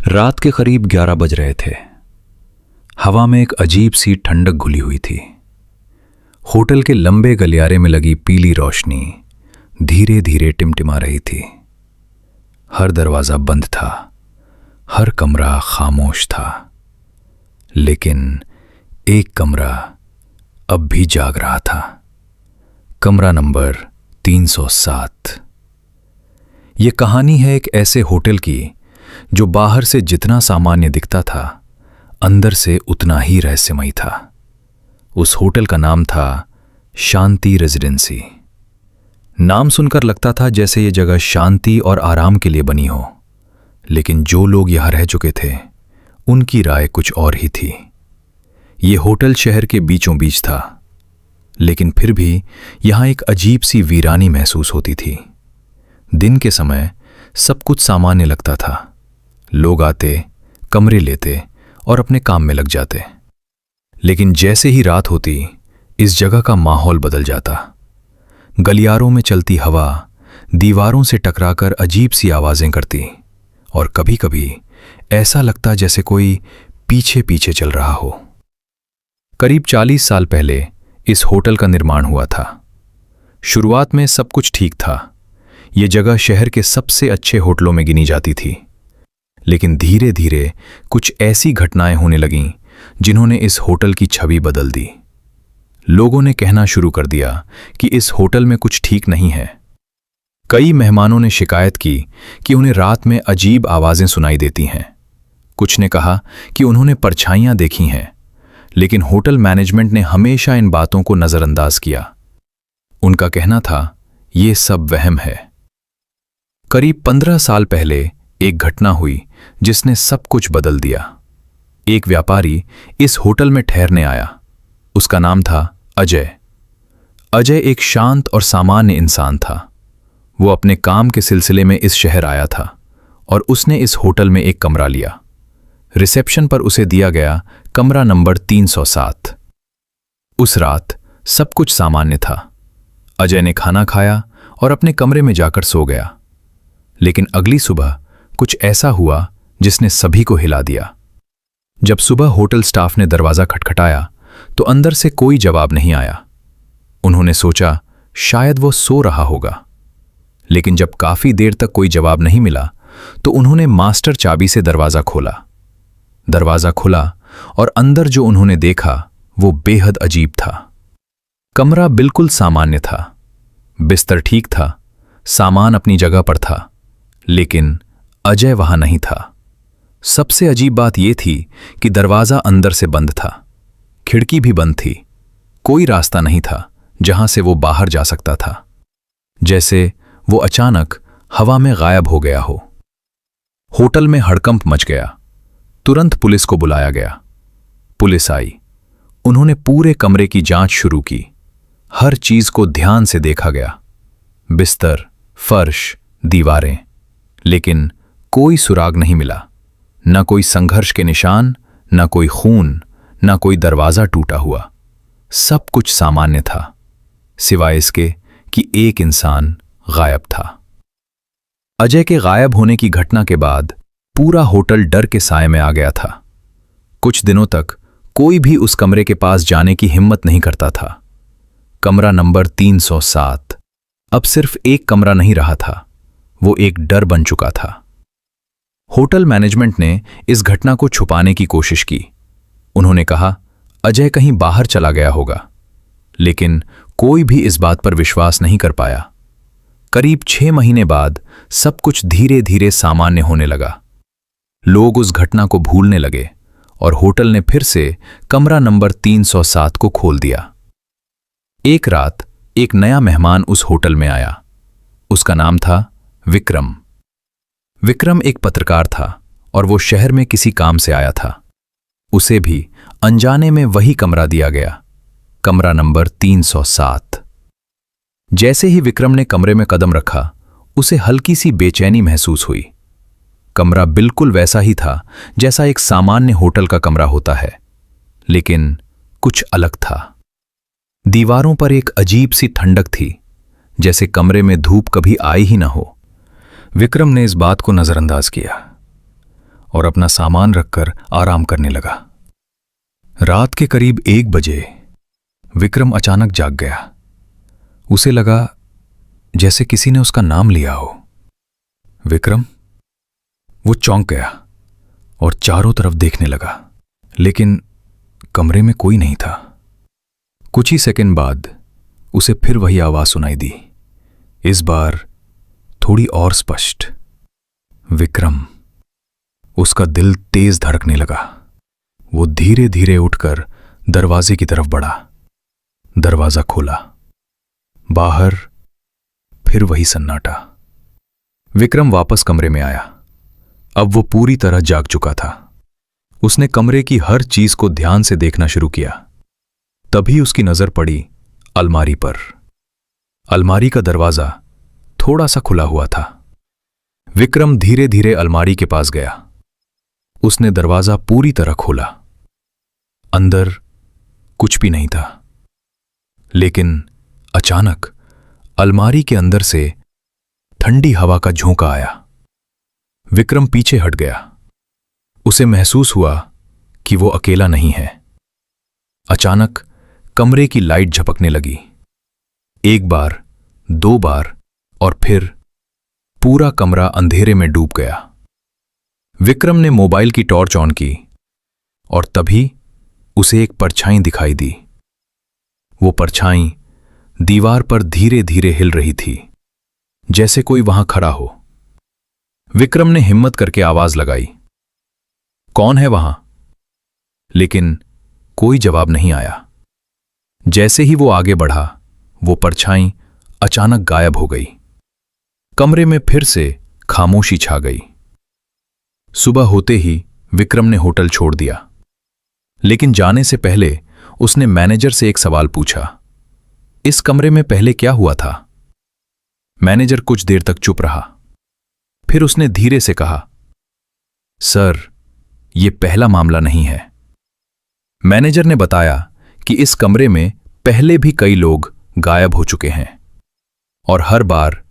रात के करीब 11 बज रहे थे। हवा में एक अजीब सी ठंडक घुली हुई थी। होटल के लंबे गलियारे में लगी पीली रोशनी धीरे धीरे टिमटिमा रही थी। हर दरवाजा बंद था, हर कमरा खामोश था, लेकिन एक कमरा अब भी जाग रहा था। कमरा नंबर 307। यह कहानी है एक ऐसे होटल की जो बाहर से जितना सामान्य दिखता था, अंदर से उतना ही रहस्यमयी था। उस होटल का नाम था शांति रेजिडेंसी। नाम सुनकर लगता था जैसे ये जगह शांति और आराम के लिए बनी हो, लेकिन जो लोग यहां रह चुके थे उनकी राय कुछ और ही थी। ये होटल शहर के बीचों बीच था, लेकिन फिर भी यहां एक अजीब सी वीरानी महसूस होती थी। दिन के समय सब कुछ सामान्य लगता था। लोग आते, कमरे लेते और अपने काम में लग जाते, लेकिन जैसे ही रात होती इस जगह का माहौल बदल जाता। गलियारों में चलती हवा दीवारों से टकराकर अजीब सी आवाजें करती और कभी-कभी ऐसा लगता जैसे कोई पीछे पीछे चल रहा हो। करीब 40 साल पहले इस होटल का निर्माण हुआ था। शुरुआत में सब कुछ ठीक था। ये जगह शहर के सबसे अच्छे होटलों में गिनी जाती थी, लेकिन धीरे धीरे कुछ ऐसी घटनाएं होने लगीं जिन्होंने इस होटल की छवि बदल दी। लोगों ने कहना शुरू कर दिया कि इस होटल में कुछ ठीक नहीं है। कई मेहमानों ने शिकायत की कि उन्हें रात में अजीब आवाजें सुनाई देती हैं। कुछ ने कहा कि उन्होंने परछाइयां देखी हैं, लेकिन होटल मैनेजमेंट ने हमेशा इन बातों को नजरअंदाज किया। उनका कहना था ये सब वहम है। करीब 15 साल पहले एक घटना हुई जिसने सब कुछ बदल दिया। एक व्यापारी इस होटल में ठहरने आया। उसका नाम था अजय। अजय एक शांत और सामान्य इंसान था। वो अपने काम के सिलसिले में इस शहर आया था और उसने इस होटल में एक कमरा लिया। रिसेप्शन पर उसे दिया गया कमरा नंबर 307। उस रात सब कुछ सामान्य था। अजय ने खाना खाया और अपने कमरे में जाकर सो गया, लेकिन अगली सुबह कुछ ऐसा हुआ जिसने सभी को हिला दिया। जब सुबह होटल स्टाफ ने दरवाजा खटखटाया तो अंदर से कोई जवाब नहीं आया। उन्होंने सोचा शायद वो सो रहा होगा, लेकिन जब काफी देर तक कोई जवाब नहीं मिला तो उन्होंने मास्टर चाबी से दरवाजा खोला। दरवाजा खुला और अंदर जो उन्होंने देखा वो बेहद अजीब था। कमरा बिल्कुल सामान्य था, बिस्तर ठीक था, सामान अपनी जगह पर था, लेकिन अजय वहां नहीं था। सबसे अजीब बात यह थी कि दरवाजा अंदर से बंद था, खिड़की भी बंद थी। कोई रास्ता नहीं था जहां से वो बाहर जा सकता था, जैसे वो अचानक हवा में गायब हो गया हो। होटल में हड़कंप मच गया। तुरंत पुलिस को बुलाया गया। पुलिस आई। उन्होंने पूरे कमरे की जांच शुरू की। हर चीज को ध्यान से देखा गया, बिस्तर, फर्श, दीवारें, लेकिन कोई सुराग नहीं मिला। न कोई संघर्ष के निशान, न कोई खून, न कोई दरवाजा टूटा हुआ। सब कुछ सामान्य था, सिवाय इसके कि एक इंसान गायब था। अजय के गायब होने की घटना के बाद पूरा होटल डर के साए में आ गया था। कुछ दिनों तक कोई भी उस कमरे के पास जाने की हिम्मत नहीं करता था। कमरा नंबर 307 अब सिर्फ एक कमरा नहीं रहा था, वो एक डर बन चुका था। होटल मैनेजमेंट ने इस घटना को छुपाने की कोशिश की। उन्होंने कहा अजय कहीं बाहर चला गया होगा, लेकिन कोई भी इस बात पर विश्वास नहीं कर पाया। करीब 6 महीने बाद सब कुछ धीरे धीरे सामान्य होने लगा। लोग उस घटना को भूलने लगे और होटल ने फिर से कमरा नंबर 307 को खोल दिया। एक रात एक नया मेहमान उस होटल में आया। उसका नाम था विक्रम। विक्रम एक पत्रकार था और वो शहर में किसी काम से आया था। उसे भी अनजाने में वही कमरा दिया गया, कमरा नंबर 307। जैसे ही विक्रम ने कमरे में कदम रखा, उसे हल्की सी बेचैनी महसूस हुई। कमरा बिल्कुल वैसा ही था जैसा एक सामान्य होटल का कमरा होता है, लेकिन कुछ अलग था। दीवारों पर एक अजीब सी ठंडक थी, जैसे कमरे में धूप कभी आई ही ना हो। विक्रम ने इस बात को नजरअंदाज किया और अपना सामान रखकर आराम करने लगा। रात के करीब 1 बजे विक्रम अचानक जाग गया। उसे लगा जैसे किसी ने उसका नाम लिया हो। विक्रम। वो चौंक गया और चारों तरफ देखने लगा, लेकिन कमरे में कोई नहीं था। कुछ ही सेकंड बाद उसे फिर वही आवाज सुनाई दी, इस बार थोड़ी और स्पष्ट। विक्रम। उसका दिल तेज धड़कने लगा। वो धीरे धीरे उठकर दरवाजे की तरफ बढ़ा। दरवाजा खोला। बाहर फिर वही सन्नाटा। विक्रम वापस कमरे में आया। अब वो पूरी तरह जाग चुका था। उसने कमरे की हर चीज को ध्यान से देखना शुरू किया। तभी उसकी नजर पड़ी अलमारी पर। अलमारी का दरवाजा थोड़ा सा खुला हुआ था। विक्रम धीरे धीरे अलमारी के पास गया। उसने दरवाजा पूरी तरह खोला। अंदर कुछ भी नहीं था, लेकिन अचानक अलमारी के अंदर से ठंडी हवा का झोंका आया। विक्रम पीछे हट गया। उसे महसूस हुआ कि वो अकेला नहीं है। अचानक कमरे की लाइट झपकने लगी। 1 बार, 2 बार और फिर पूरा कमरा अंधेरे में डूब गया। विक्रम ने मोबाइल की टॉर्च ऑन की और तभी उसे एक परछाई दिखाई दी। वो परछाई दीवार पर धीरे धीरे हिल रही थी, जैसे कोई वहां खड़ा हो। विक्रम ने हिम्मत करके आवाज लगाई, कौन है वहां? लेकिन कोई जवाब नहीं आया। जैसे ही वो आगे बढ़ा, वो परछाई अचानक गायब हो गई। कमरे में फिर से खामोशी छा गई। सुबह होते ही विक्रम ने होटल छोड़ दिया, लेकिन जाने से पहले उसने मैनेजर से एक सवाल पूछा, इस कमरे में पहले क्या हुआ था? मैनेजर कुछ देर तक चुप रहा। फिर उसने धीरे से कहा, सर, यह पहला मामला नहीं है। मैनेजर ने बताया कि इस कमरे में पहले भी कई लोग गायब हो चुके हैं और हर बार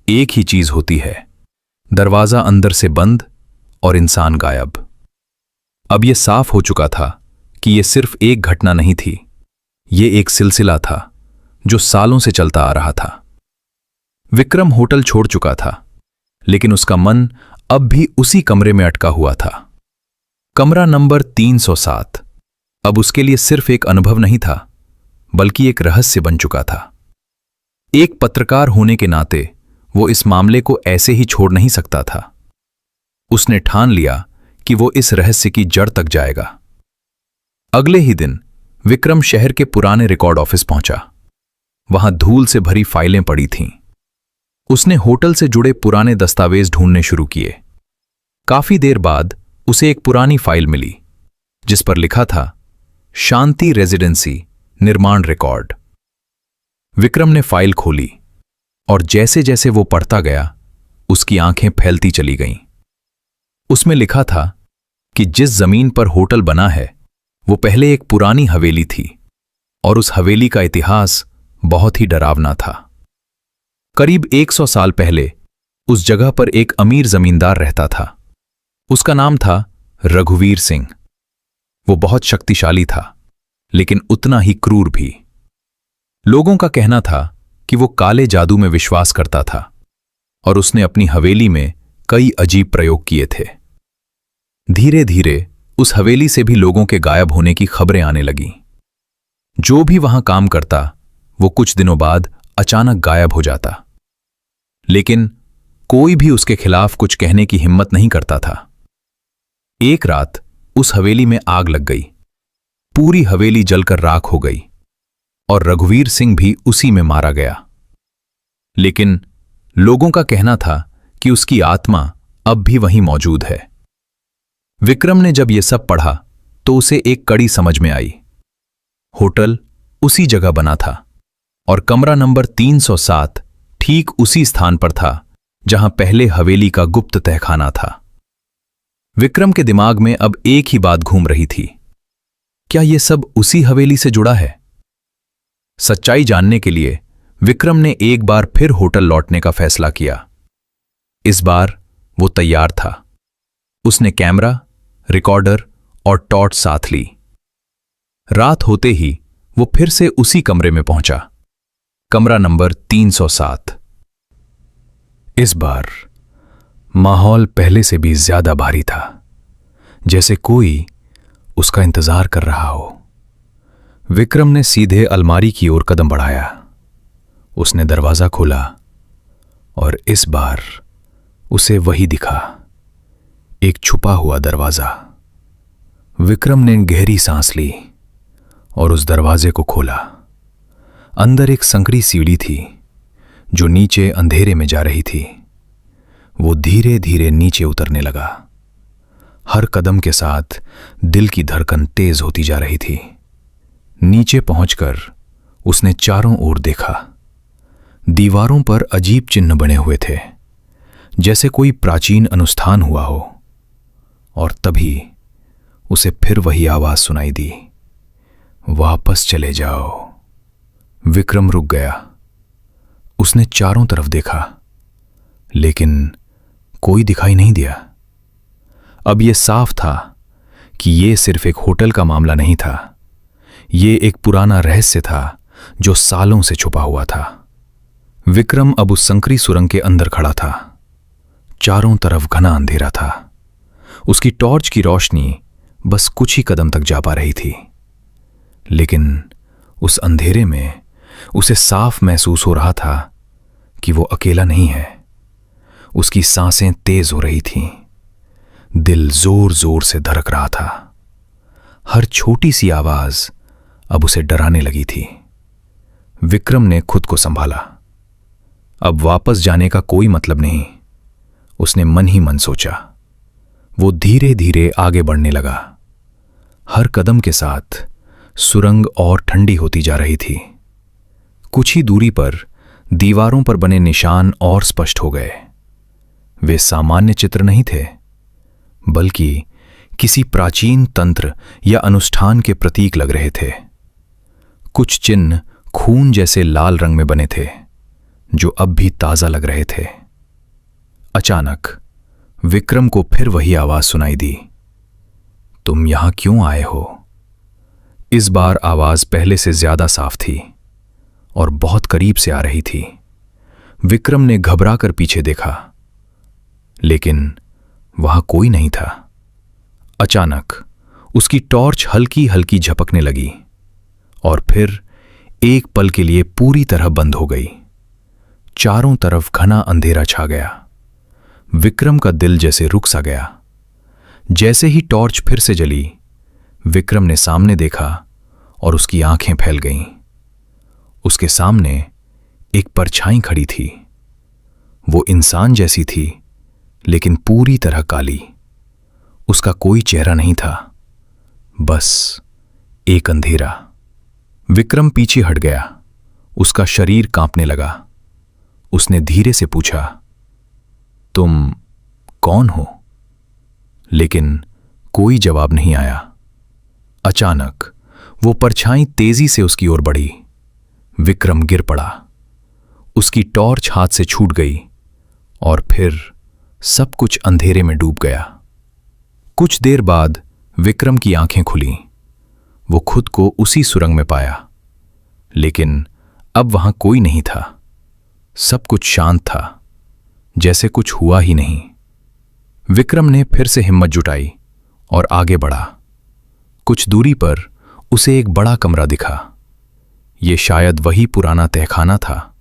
एक ही चीज होती है, दरवाजा अंदर से बंद और इंसान गायब। अब यह साफ हो चुका था कि यह सिर्फ एक घटना नहीं थी, यह एक सिलसिला था जो सालों से चलता आ रहा था। विक्रम होटल छोड़ चुका था, लेकिन उसका मन अब भी उसी कमरे में अटका हुआ था। कमरा नंबर 307 अब उसके लिए सिर्फ एक अनुभव नहीं था, बल्कि एक रहस्य बन चुका था। एक पत्रकार होने के नाते वो इस मामले को ऐसे ही छोड़ नहीं सकता था। उसने ठान लिया कि वो इस रहस्य की जड़ तक जाएगा। अगले ही दिन विक्रम शहर के पुराने रिकॉर्ड ऑफिस पहुंचा। वहां धूल से भरी फाइलें पड़ी थीं। उसने होटल से जुड़े पुराने दस्तावेज ढूंढने शुरू किए। काफी देर बाद उसे एक पुरानी फाइल मिली, जिस पर लिखा था, शांति रेजिडेंसी निर्माण रिकॉर्ड। विक्रम ने फाइल खोली और जैसे जैसे वो पढ़ता गया, उसकी आंखें फैलती चली गईं। उसमें लिखा था कि जिस जमीन पर होटल बना है, वो पहले एक पुरानी हवेली थी और उस हवेली का इतिहास बहुत ही डरावना था। करीब 100 साल पहले उस जगह पर एक अमीर जमींदार रहता था। उसका नाम था रघुवीर सिंह। वो बहुत शक्तिशाली था, लेकिन उतना ही क्रूर भी। लोगों का कहना था कि वो काले जादू में विश्वास करता था और उसने अपनी हवेली में कई अजीब प्रयोग किए थे। धीरे धीरे उस हवेली से भी लोगों के गायब होने की खबरें आने लगीं। जो भी वहां काम करता, वो कुछ दिनों बाद अचानक गायब हो जाता। लेकिन कोई भी उसके खिलाफ कुछ कहने की हिम्मत नहीं करता था। एक रात उस हवेली में आग लग गई। पूरी हवेली जलकर राख हो गई और रघुवीर सिंह भी उसी में मारा गया। लेकिन लोगों का कहना था कि उसकी आत्मा अब भी वहीं मौजूद है। विक्रम ने जब यह सब पढ़ा तो उसे एक कड़ी समझ में आई। होटल उसी जगह बना था और कमरा नंबर 307 ठीक उसी स्थान पर था जहां पहले हवेली का गुप्त तहखाना था। विक्रम के दिमाग में अब एक ही बात घूम रही थी, क्या यह सब उसी हवेली से जुड़ा है? सच्चाई जानने के लिए विक्रम ने एक बार फिर होटल लौटने का फैसला किया। इस बार वो तैयार था। उसने कैमरा, रिकॉर्डर और टॉर्च साथ ली। रात होते ही वो फिर से उसी कमरे में पहुंचा, कमरा नंबर 307। इस बार माहौल पहले से भी ज्यादा भारी था, जैसे कोई उसका इंतजार कर रहा हो। विक्रम ने सीधे अलमारी की ओर कदम बढ़ाया। उसने दरवाजा खोला और इस बार उसे वही दिखा, एक छुपा हुआ दरवाजा। विक्रम ने गहरी सांस ली और उस दरवाजे को खोला। अंदर एक संकरी सीढ़ी थी जो नीचे अंधेरे में जा रही थी। वो धीरे धीरे नीचे उतरने लगा। हर कदम के साथ दिल की धड़कन तेज होती जा रही थी। नीचे पहुंचकर उसने चारों ओर देखा। दीवारों पर अजीब चिन्ह बने हुए थे, जैसे कोई प्राचीन अनुष्ठान हुआ हो। और तभी उसे फिर वही आवाज सुनाई दी, वापस चले जाओ। विक्रम रुक गया। उसने चारों तरफ देखा, लेकिन कोई दिखाई नहीं दिया। अब यह साफ था कि यह सिर्फ एक होटल का मामला नहीं था। यह एक पुराना रहस्य था जो सालों से छुपा हुआ था। विक्रम अब उस संकरी सुरंग के अंदर खड़ा था। चारों तरफ घना अंधेरा था। उसकी टॉर्च की रोशनी बस कुछ ही कदम तक जा पा रही थी, लेकिन उस अंधेरे में उसे साफ महसूस हो रहा था कि वो अकेला नहीं है। उसकी सांसें तेज हो रही थीं। दिल जोर जोर से धड़क रहा था। हर छोटी सी आवाज अब उसे डराने लगी थी। विक्रम ने खुद को संभाला। अब वापस जाने का कोई मतलब नहीं, उसने मन ही मन सोचा। वो धीरे धीरे आगे बढ़ने लगा। हर कदम के साथ सुरंग और ठंडी होती जा रही थी। कुछ ही दूरी पर दीवारों पर बने निशान और स्पष्ट हो गए। वे सामान्य चित्र नहीं थे, बल्कि किसी प्राचीन तंत्र या अनुष्ठान के प्रतीक लग रहे थे। कुछ चिन्ह खून जैसे लाल रंग में बने थे, जो अब भी ताजा लग रहे थे। अचानक विक्रम को फिर वही आवाज सुनाई दी, तुम यहां क्यों आए हो? इस बार आवाज पहले से ज्यादा साफ थी और बहुत करीब से आ रही थी। विक्रम ने घबराकर पीछे देखा, लेकिन वहां कोई नहीं था। अचानक उसकी टॉर्च हल्की हल्की झपकने लगी और फिर एक पल के लिए पूरी तरह बंद हो गई। चारों तरफ घना अंधेरा छा गया। विक्रम का दिल जैसे रुक सा गया। जैसे ही टॉर्च फिर से जली, विक्रम ने सामने देखा और उसकी आंखें फैल गईं। उसके सामने एक परछाई खड़ी थी। वो इंसान जैसी थी, लेकिन पूरी तरह काली। उसका कोई चेहरा नहीं था, बस एक अंधेरा। विक्रम पीछे हट गया। उसका शरीर कांपने लगा। उसने धीरे से पूछा, तुम कौन हो? लेकिन कोई जवाब नहीं आया। अचानक वो परछाई तेजी से उसकी ओर बढ़ी। विक्रम गिर पड़ा। उसकी टॉर्च हाथ से छूट गई और फिर सब कुछ अंधेरे में डूब गया। कुछ देर बाद विक्रम की आंखें खुलीं। वो खुद को उसी सुरंग में पाया, लेकिन अब वहां कोई नहीं था। सब कुछ शांत था, जैसे कुछ हुआ ही नहीं। विक्रम ने फिर से हिम्मत जुटाई और आगे बढ़ा। कुछ दूरी पर उसे एक बड़ा कमरा दिखा। ये शायद वही पुराना तहखाना था।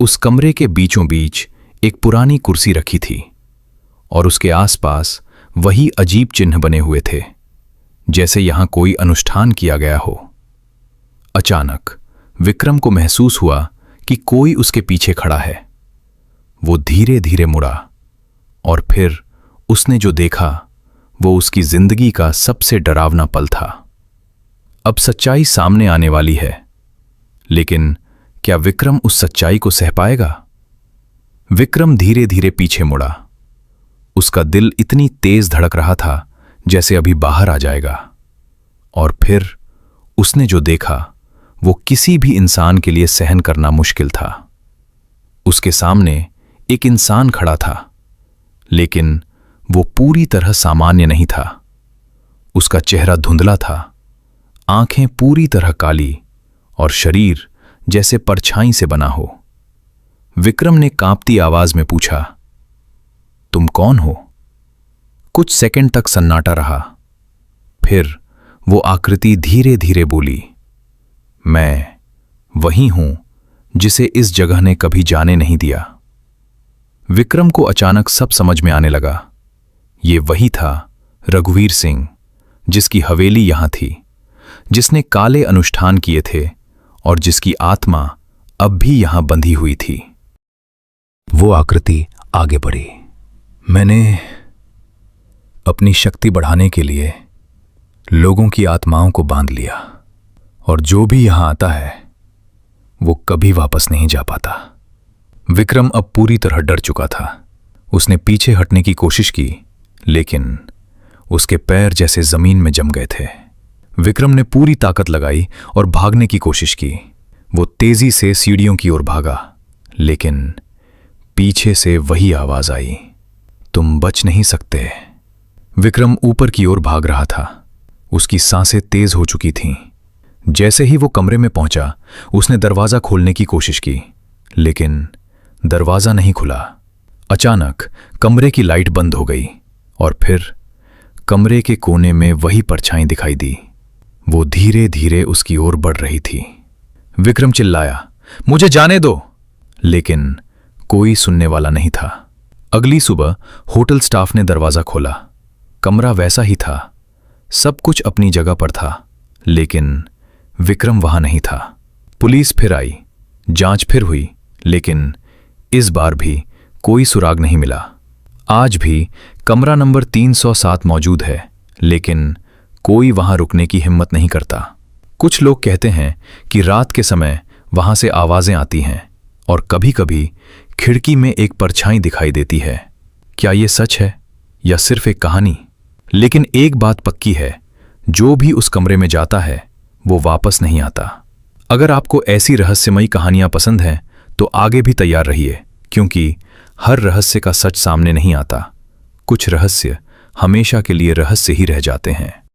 उस कमरे के बीचों बीच एक पुरानी कुर्सी रखी थी और उसके आसपास वही अजीब चिन्ह बने हुए थे, जैसे यहां कोई अनुष्ठान किया गया हो। अचानक विक्रम को महसूस हुआ कि कोई उसके पीछे खड़ा है। वो धीरे धीरे मुड़ा और फिर उसने जो देखा वो उसकी जिंदगी का सबसे डरावना पल था। अब सच्चाई सामने आने वाली है, लेकिन क्या विक्रम उस सच्चाई को सह पाएगा? विक्रम धीरे धीरे पीछे मुड़ा। उसका दिल इतनी तेज धड़क रहा था जैसे अभी बाहर आ जाएगा। और फिर उसने जो देखा वो किसी भी इंसान के लिए सहन करना मुश्किल था। उसके सामने एक इंसान खड़ा था, लेकिन वो पूरी तरह सामान्य नहीं था। उसका चेहरा धुंधला था, आंखें पूरी तरह काली और शरीर जैसे परछाई से बना हो। विक्रम ने कांपती आवाज में पूछा, तुम कौन हो? कुछ सेकंड तक सन्नाटा रहा। फिर वो आकृति धीरे धीरे बोली, मैं वही हूं जिसे इस जगह ने कभी जाने नहीं दिया। विक्रम को अचानक सब समझ में आने लगा। ये वही था रघुवीर सिंह, जिसकी हवेली यहां थी, जिसने काले अनुष्ठान किए थे और जिसकी आत्मा अब भी यहां बंधी हुई थी। वो आकृति आगे बढ़ी। मैंने अपनी शक्ति बढ़ाने के लिए लोगों की आत्माओं को बांध लिया, और जो भी यहां आता है वो कभी वापस नहीं जा पाता। विक्रम अब पूरी तरह डर चुका था। उसने पीछे हटने की कोशिश की, लेकिन उसके पैर जैसे जमीन में जम गए थे। विक्रम ने पूरी ताकत लगाई और भागने की कोशिश की। वो तेजी से सीढ़ियों की ओर भागा, लेकिन पीछे से वही आवाज आई, तुम बच नहीं सकते। विक्रम ऊपर की ओर भाग रहा था। उसकी सांसें तेज हो चुकी थीं। जैसे ही वो कमरे में पहुंचा, उसने दरवाजा खोलने की कोशिश की, लेकिन दरवाजा नहीं खुला। अचानक कमरे की लाइट बंद हो गई और फिर कमरे के कोने में वही परछाई दिखाई दी। वो धीरे धीरे उसकी ओर बढ़ रही थी। विक्रम चिल्लाया, मुझे जाने दो, लेकिन कोई सुनने वाला नहीं था। अगली सुबह होटल स्टाफ ने दरवाजा खोला। कमरा वैसा ही था, सब कुछ अपनी जगह पर था, लेकिन विक्रम वहां नहीं था। पुलिस फिर आई, जांच फिर हुई, लेकिन इस बार भी कोई सुराग नहीं मिला। आज भी कमरा नंबर 307 मौजूद है, लेकिन कोई वहां रुकने की हिम्मत नहीं करता। कुछ लोग कहते हैं कि रात के समय वहां से आवाजें आती हैं और कभी-कभी खिड़की में एक परछाई दिखाई देती है। क्या ये सच है या सिर्फ एक कहानी? लेकिन एक बात पक्की है, जो भी उस कमरे में जाता है वो वापस नहीं आता। अगर आपको ऐसी रहस्यमयी कहानियां पसंद हैं तो आगे भी तैयार रहिए, क्योंकि हर रहस्य का सच सामने नहीं आता। कुछ रहस्य हमेशा के लिए रहस्य ही रह जाते हैं।